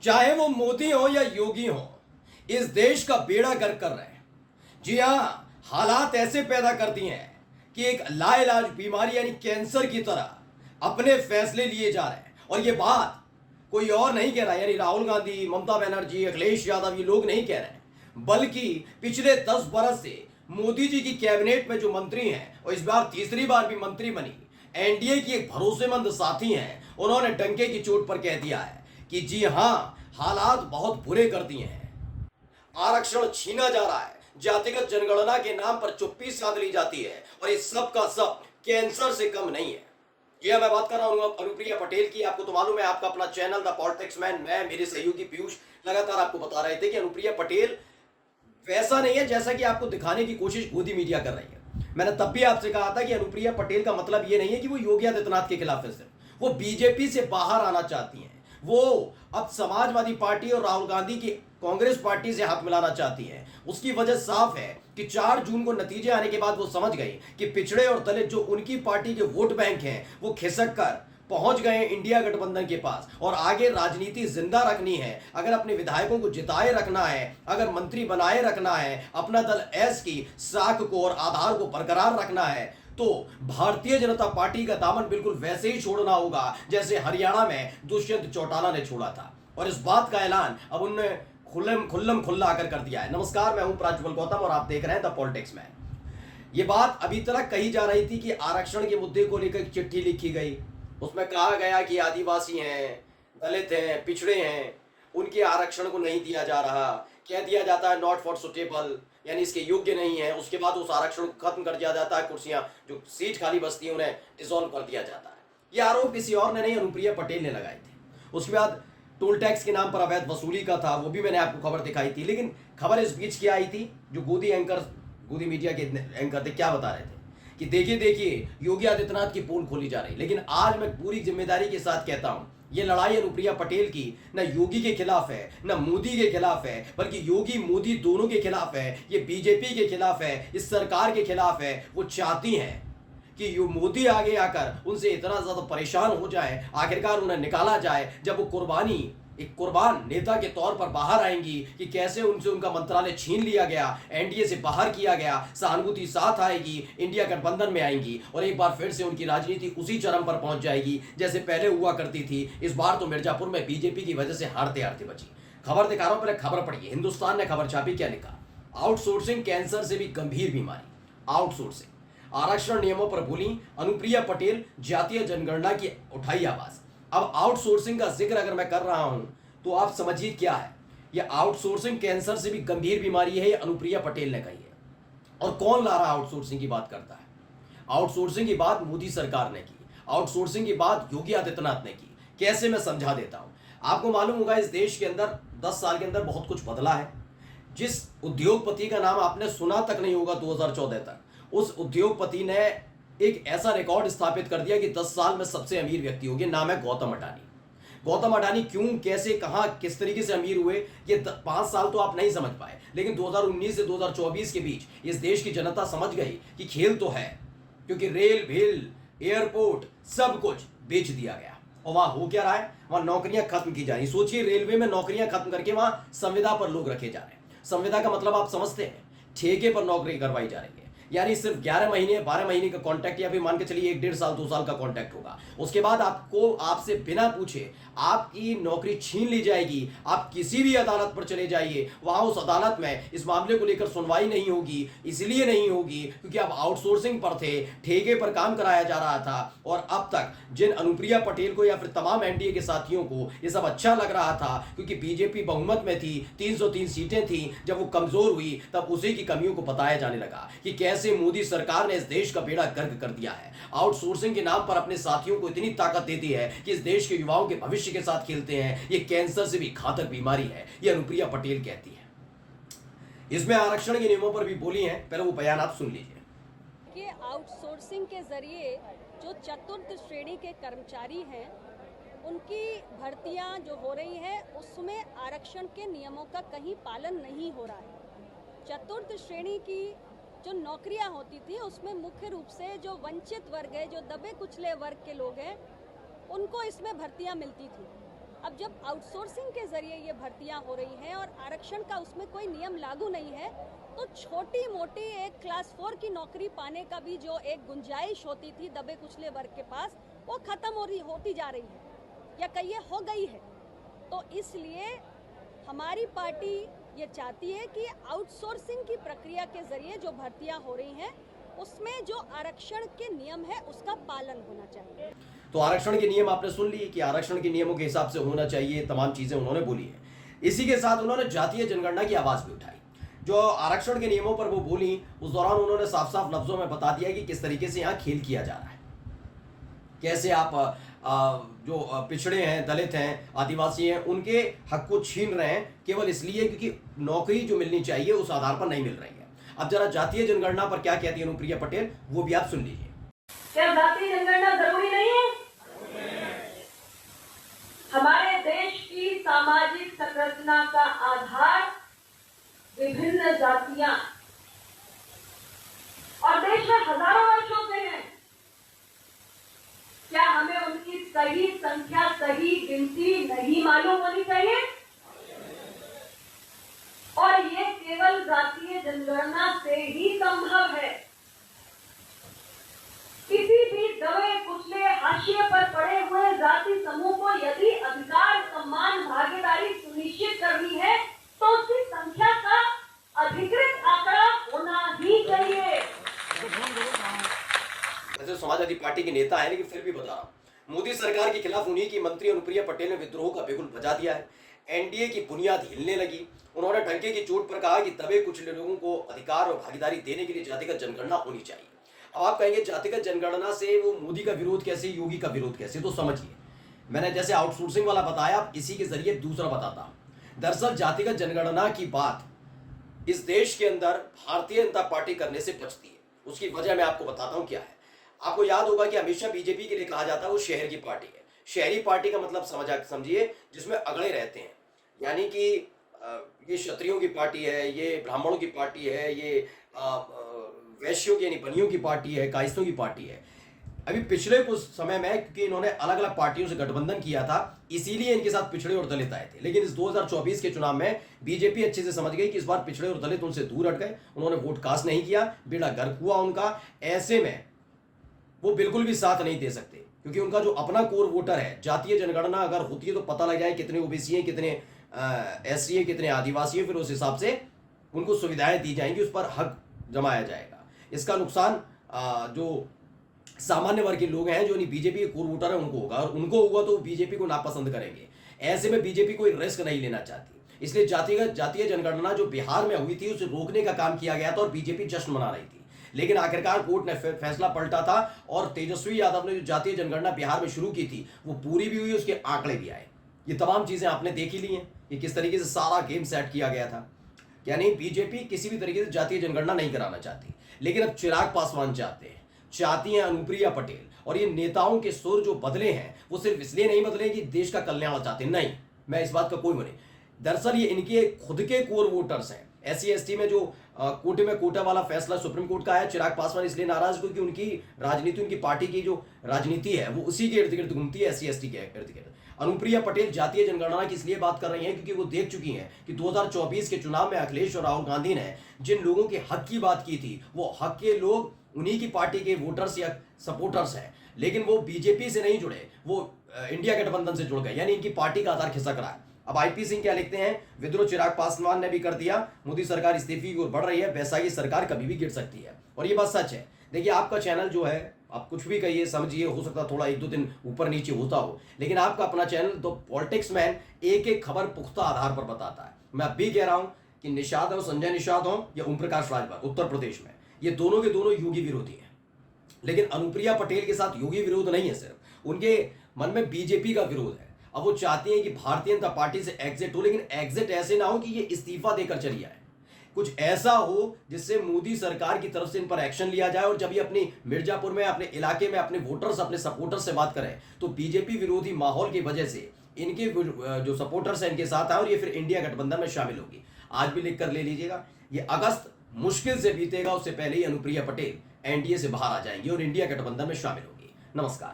चाहे वो मोदी हो या योगी हो, इस देश का बेड़ा गर्क कर रहे हैं। जी हाँ, हालात ऐसे पैदा कर दिए हैं कि एक लाइलाज बीमारी यानी कैंसर की तरह अपने फैसले लिए जा रहे हैं। और ये बात कोई और नहीं कह रहा, यानी राहुल गांधी, ममता बनर्जी, अखिलेश यादव, ये लोग नहीं कह रहे हैं, बल्कि पिछले 10 बरस से मोदी जी की कैबिनेट में जो मंत्री हैं और इस बार तीसरी बार भी मंत्री बनी एनडीए की एक भरोसेमंद साथी हैं, उन्होंने डंके की चोट पर कह दिया है कि जी हाँ, हालात बहुत बुरे कर दिए हैं। आरक्षण छीना जा रहा है, जातिगत जनगणना के नाम पर चुप्पी साध ली जाती है और ये सब का सब कैंसर से कम नहीं है। यह मैं बात कर रहा हूं अनुप्रिया पटेल की। आपको तो मालूम है, आपका अपना चैनल द पॉलिटिक्स मैन, मैं, मेरे सहयोगी पीयूष लगातार आपको बता रहे थे कि अनुप्रिया पटेल वैसा नहीं है जैसा कि आपको दिखाने की कोशिश मोदी मीडिया कर रही है। मैंने तब भी आपसे कहा था कि अनुप्रिया पटेल का मतलब यह नहीं है कि वो योगी आदित्यनाथ के खिलाफ है, सिर्फ वो बीजेपी से बाहर आना चाहती हैं। वो अब समाजवादी पार्टी और राहुल गांधी की कांग्रेस पार्टी से हाथ मिलाना चाहती है। उसकी वजह साफ है कि 4 जून को नतीजे आने के बाद वो समझ गई कि पिछड़े और दलित जो उनकी पार्टी के वोट बैंक हैं, वो खिसक कर पहुंच गए इंडिया गठबंधन के पास और आगे राजनीति जिंदा रखनी है। अगर अपने विधायकों को जिताए रखना है, अगर मंत्री बनाए रखना है, अपना दल एस की साख को और आधार को बरकरार रखना है, तो भारतीय जनता पार्टी का दामन बिल्कुल वैसे ही छोड़ना होगा जैसे हरियाणा में दुष्यंत चौटाला ने छोड़ा था। और इस बात का ऐलान अब उन्होंने खुल्लम खुल्ला आकर कर दिया है। नमस्कार, मैं हूं प्राज्वल गौतम और आप देख रहे हैं द पॉलिटिक्स मैन। ये बात अभी तक कही जा रही थी कि आरक्षण के मुद्दे को लेकर चिट्ठी लिखी गई, उसमें कहा गया कि आदिवासी हैं, दलित हैं, पिछड़े हैं, उनके आरक्षण को नहीं दिया जा रहा, कह दिया जाता है नॉट फॉर सुटेबल, यानी इसके योग्य नहीं है। उसके बाद उस आरक्षण को खत्म कर दिया जाता है, कुर्सियां जो सीट खाली बचती है उन्हें डिसॉल्व कर दिया जाता है। यह आरोप किसी और ने नहीं, अनुप्रिया पटेल ने लगाए थे। उसके बाद टोल टैक्स के नाम पर अवैध वसूली का था, वो भी मैंने आपको खबर दिखाई थी। लेकिन खबर इस बीच क्या आई थी, जो गोदी मीडिया के एंकर थे, क्या बता रहे थे कि देखिए देखिए योगी आदित्यनाथ की पोल खोली जा रही। लेकिन आज मैं पूरी जिम्मेदारी के साथ कहता हूं, ये लड़ाई अनुप्रिया पटेल की न योगी के खिलाफ है, न मोदी के खिलाफ है, बल्कि योगी मोदी दोनों के खिलाफ है। ये बीजेपी के खिलाफ है, इस सरकार के खिलाफ है। वो चाहती हैं कि यो मोदी आगे आकर उनसे इतना ज्यादा परेशान हो जाए, आखिरकार उन्हें निकाला जाए। जब वो कुर्बानी एक कुर्बान नेता के तौर पर बाहर आएंगी कि कैसे उनसे उनका मंत्रालय छीन लिया गया, एनडीए से बाहर किया गया, सहानुभूति साथ आएगी, इंडिया गठबंधन में आएंगी और एक बार फिर से उनकी राजनीति उसी चरम पर पहुंच जाएगी जैसे पहले हुआ करती थी। इस बार तो मिर्जापुर में बीजेपी की वजह से हारते हारते बची। खबर दिखा रहा हूं, पहले खबर पढ़िए। हिंदुस्तान ने खबर छापी, क्या लिखा, आउटसोर्सिंग कैंसर से भी गंभीर बीमारी। आउटसोर्सिंग, आरक्षण नियमों पर बोली अनुप्रिया पटेल, जातीय जनगणना की उठाई आवाज। अब आउटसोर्सिंग का जिक्र अगर मैं कर रहा हूं तो आप समझिए क्या है। यह आउटसोर्सिंग कैंसर से भी गंभीर बीमारी है, ये अनुप्रिया पटेल ने कही है। और कौन ला रहा आउटसोर्सिंग की बात करता है? आउटसोर्सिंग की बात मोदी सरकार ने की, आउटसोर्सिंग की बात योगी आदित्यनाथ ने की। कैसे, मैं समझा देता हूं। आपको मालूम होगा इस देश के अंदर 10 साल के अंदर बहुत कुछ बदला है। जिस उद्योगपति का नाम आपने सुना तक नहीं होगा 2014 तक, उस उद्योगपति ने एक ऐसा रिकॉर्ड स्थापित कर दिया कि 10 साल में सबसे अमीर व्यक्ति हो गए। नाम है गौतम अडानी। गौतम अडानी क्यों, कैसे, कहां, किस तरीके से अमीर हुए, ये 5 साल तो आप नहीं समझ पाए। लेकिन 2019 से 2024 के बीच इस देश की जनता समझ गई कि खेल तो है, क्योंकि रेल, भेल, एयरपोर्ट सब कुछ बेच दिया गया। और वहां हो क्या रहा है, वहां नौकरियां खत्म की जा रही। सोचिए, रेलवे में नौकरियां खत्म करके वहां संविदा पर लोग रखे जा रहे हैं। संविदा का मतलब आप समझते हैं, ठेके पर नौकरी करवाई जा रही है। यानी सिर्फ 11 महीने 12 महीने का कॉन्ट्रैक्ट, या फिर मान के चलिए 1 डेढ़ साल 2 साल का कॉन्ट्रैक्ट होगा। उसके बाद आपसे बिना पूछे आपकी नौकरी छीन ली जाएगी। आप किसी भी अदालत पर चले जाइए, वहां उस अदालत में इस मामले को लेकर सुनवाई नहीं होगी। इसलिए नहीं होगी क्योंकि आप आउटसोर्सिंग पर थे, ठेके पर काम कराया जा रहा था। और अब तक जिन अनुप्रिया पटेल को या फिर तमाम एनडीए के साथियों को ये सब अच्छा लग रहा था, क्योंकि बीजेपी बहुमत में थी, 303 सीटें थी, जब वो कमजोर हुई तब उसी की कमियों को बताया जाने लगा कि कैसे मोदी सरकार ने इस देश का बेड़ा गर्क कर दिया है। आउटसोर्सिंग के नाम पर अपने साथियों को इतनी ताकत देती है कि इस देश के युवाओं के भविष्य के साथ खेलते हैं। ये कैंसर से भी घातक बीमारी है, ये अनुप्रिया पटेल कहती है। इसमें आरक्षण के नियमों पर भी बोली हैं, पहले वो बयान आप सुन लीजिए। कि आउटसोर्सिंग के जरिए जो चतुर्थ श्रेणी के कर्मचारी हैं, उनकी भर्तियां जो हो रही है उसमें आरक्षण के नियमों का कहीं पालन नहीं हो रहा है। चतुर्थ श्रेणी की जो नौकरियां होती थी उसमें मुख्य रूप से जो वंचित वर्ग है, जो दबे कुचले वर्ग के लोग हैं, उनको इसमें भर्तियां मिलती थी। अब जब आउटसोर्सिंग के जरिए ये भर्तियां हो रही हैं और आरक्षण का उसमें कोई नियम लागू नहीं है, तो छोटी मोटी एक क्लास 4 की नौकरी पाने का भी जो एक गुंजाइश होती थी दबे कुचले वर्ग के पास, वो खत्म होती जा रही है, या कहिए हो गई है। तो इसलिए हमारी पार्टी ये चाहती है कि आउटसोर्सिंग की प्रक्रिया के जरिए जो भर्तियां हो रही हैं उसमें जो आरक्षण के नियम है उसका पालन होना चाहिए। तो आरक्षण के नियम आपने सुन लिए कि आरक्षण के नियमों के हिसाब से होना चाहिए, तमाम चीजें उन्होंने बोली है। इसी के साथ उन्होंने जातीय जनगणना की आवाज भी उठाई। जो आरक्षण के नियमों पर वो बोली, उस दौरान उन्होंने साफ साफ लफ्जों में बता दिया कि किस तरीके से यहाँ खेल किया जा रहा है, कैसे आप जो पिछड़े हैं, दलित हैं, आदिवासी हैं, उनके हक को छीन रहे हैं केवल इसलिए क्योंकि नौकरी जो मिलनी चाहिए उस आधार पर नहीं मिल रही है। अब जरा जातीय जनगणना पर क्या कहती है अनुप्रिया पटेल, वो भी आप सुन लीजिए। क्या जातीय जनगणना जरूरी नहीं है? हमारे देश की सामाजिक संरचना का आधार विभिन्न जातियां और देश में हजारों वर्षों से है। क्या हमें उनकी सही संख्या, सही गिनती नहीं मालूम होनी चाहिए? और ये केवल जातीय जनगणना से ही संभव है। किसी भी दबे कुचले हाशिए पर पड़े हुए जाति समूह को यदि अधिकार, सम्मान, भागीदारी सुनिश्चित करनी है तो उसकी संख्या का अधिकृत आंकड़ा होना ही चाहिए। वैसे समाजवादी पार्टी के नेता है, लेकिन फिर भी बता रहा हूं, मोदी सरकार के खिलाफ उन्हीं की मंत्री अनुप्रिया पटेल ने विद्रोह का बिगुल बजा दिया है। एनडीए की बुनियाद हिलने लगी। उन्होंने डंके की चोट पर कहा कि दबे कुचले लोगों को अधिकार और भागीदारी देने के लिए जातिगत जनगणना होनी चाहिए। अब आप कहेंगे जातिगत जनगणना से वो मोदी का विरोध कैसे, योगी का विरोध कैसे, तो समझिए, मैंने जैसे आउटसोर्सिंग वाला बताया, इसी के जरिए दूसरा बताता हूं। दरअसल जातिगत जनगणना की बात इस देश के अंदर भारतीय जनता पार्टी करने से बचती है। उसकी वजह मैं आपको बताता हूं क्या है। आपको याद होगा कि हमेशा बीजेपी के लिए कहा जाता है वो शहर की पार्टी है। शहरी पार्टी का मतलब समझिए जिसमें अगड़े रहते हैं, यानी कि ये क्षत्रियों की पार्टी है, ये ब्राह्मणों की पार्टी है, ये वैश्यों की यानी बनियों की पार्टी है, कायस्थों की पार्टी है। अभी पिछले कुछ समय में, क्योंकि इन्होंने अलग अलग पार्टियों से गठबंधन किया था, इसीलिए इनके साथ पिछड़े और दलित आए थे। लेकिन इस 2024 के चुनाव में बीजेपी अच्छे से समझ गई कि इस बार पिछड़े और दलित उनसे दूर हट गए। उन्होंने वोट कास्ट नहीं किया, बेड़ा गर्क हुआ उनका। ऐसे में वो बिल्कुल भी साथ नहीं दे सकते, क्योंकि उनका जो अपना कोर वोटर है, जातीय जनगणना अगर होती है तो पता लग जाए कितने ओबीसी हैं, कितने एससी हैं, कितने आदिवासी हैं, फिर उस हिसाब से उनको सुविधाएं दी जाएंगी, उस पर हक जमाया जाएगा। इसका नुकसान जो सामान्य वर्ग के लोग हैं, जो नहीं बीजेपी के कोर वोटर है, उनको होगा, और उनको हुआ तो बीजेपी को नापसंद करेंगे। ऐसे में बीजेपी कोई रिस्क नहीं लेना चाहती, इसलिए जातीय जनगणना जो बिहार में हुई थी उसे रोकने का काम किया गया था और बीजेपी जश्न मना रही थी। लेकिन आखिरकार कोर्ट ने फैसला पलटा था और तेजस्वी यादव ने जो जातीय जनगणना बिहार में शुरू की थी वो पूरी भी हुई, उसके आंकड़े भी आए। ये तमाम चीजें आपने देखी ली हैं कि किस तरीके से सारा गेम सेट किया गया था। यानी बीजेपी किसी भी तरीके से जातीय जनगणना नहीं कराना चाहती, लेकिन अब चिराग पासवान चाहती हैं अनुप्रिया पटेल। और ये नेताओं के सुर जो बदले हैं वो सिर्फ इसलिए नहीं बदले कि देश का कल्याण चाहते, नहीं, मैं इस बात का कोई नहीं। दरअसल ये इनके खुद के कोर वोटर्स हैं। एससी एसटी में जो कोटे में कोटा वाला फैसला सुप्रीम कोर्ट का है, चिराग पासवान इसलिए नाराज क्योंकि उनकी राजनीति, उनकी पार्टी की जो राजनीति है वो उसी के इर्द गिर्द घूमती है, एससी एसटी के इर्द गिर्द। अनुप्रिया पटेल जातीय जनगणना की इसलिए बात कर रही हैं क्योंकि वो देख चुकी हैं कि 2024 के चुनाव में अखिलेश और राहुल गांधी ने जिन लोगों के हक की बात की थी, वो हक के लोग उन्हीं की पार्टी के वोटर्स या सपोर्टर्स हैं, लेकिन वो बीजेपी से नहीं जुड़े, वो इंडिया गठबंधन से जुड़ गए, यानी इनकी पार्टी का आधार खिसक रहा है। अब आईपी सिंह क्या लिखते हैं, विद्रोह चिराग पासवान ने भी कर दिया, मोदी सरकार इस्तीफे की ओर बढ़ रही है, वैसा ही सरकार कभी भी गिर सकती है। और ये बात सच है। देखिए, आपका चैनल जो है, आप कुछ भी कहिए, समझिए, हो सकता थोड़ा एक दो दिन ऊपर नीचे होता हो, लेकिन आपका अपना चैनल तो पॉलिटिक्स मैन एक एक खबर पुख्ता आधार पर बताता है। मैं अब भी कह रहा हूं कि निषाद हो, संजय निषाद हो या ओम प्रकाश राजभर उत्तर प्रदेश में, ये दोनों के दोनों योगी विरोधी हैं। लेकिन अनुप्रिया पटेल के साथ योगी विरोध नहीं है, सिर्फ उनके मन में बीजेपी का विरोध है। अब वो चाहती हैं कि भारतीय जनता पार्टी से एग्जिट हो, लेकिन एग्जिट ऐसे ना हो कि ये इस्तीफा देकर चली आए। कुछ ऐसा हो जिससे मोदी सरकार की तरफ से इन पर एक्शन लिया जाए, और जब ये अपनी मिर्जापुर में, अपने इलाके में अपने वोटर्स, अपने सपोर्टर्स से बात करें तो बीजेपी विरोधी माहौल की वजह से इनके जो सपोर्टर्स हैं इनके साथ आए और ये फिर इंडिया गठबंधन में शामिल होगी। आज भी लिख कर ले लीजिएगा, ये अगस्त मुश्किल से बीतेगा, उससे पहले ही अनुप्रिया पटेल एनडीए से बाहर आ जाएंगी और इंडिया गठबंधन में शामिल होगी। नमस्कार।